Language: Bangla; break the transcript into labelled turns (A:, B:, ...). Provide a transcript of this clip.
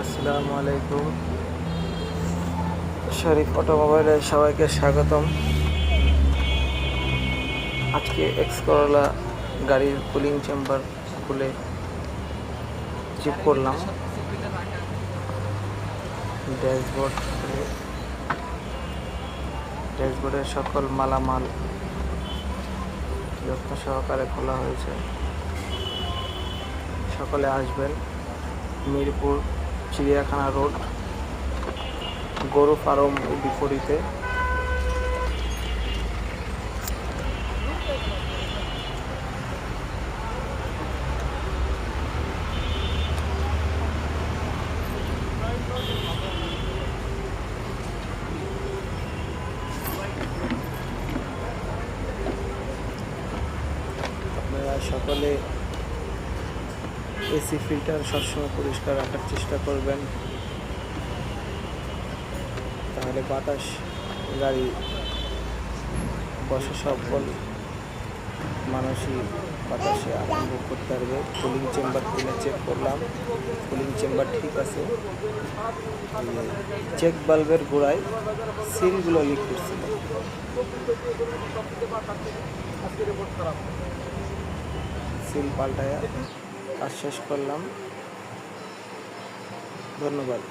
A: আসসালামু আলাইকুম। শরীফ অটোমোবাইলের সবাইকে স্বাগতম। আজকে এক্স করোলা গাড়ির কুলিং চেম্বার খুলে চেক করলাম। ড্যাশবোর্ডের সকল মালামাল যত্ন সহকারে খোলা হয়েছে। সকলে আসবেন, মিরপুর চিড়িয়াখানা রোড, গরু ফার্ম বিপরীতে। আপনারা সকলে এসি ফিল্টার সবসময় পরিষ্কার রাখার চেষ্টা করবেন, তাহলে বাতাস গাড়ি বসে সকল মানুষই বাতাসে আরম্ভ করতে পারবে। কুলিং চেম্বার খুলে চেক করলাম, কুলিং চেম্বার ঠিক আছে। চেক বাল্বের গোড়ায় সিলগুলো লিক করছিল, সিল পাল্টায় কাজ শেষ করলাম। ধন্যবাদ।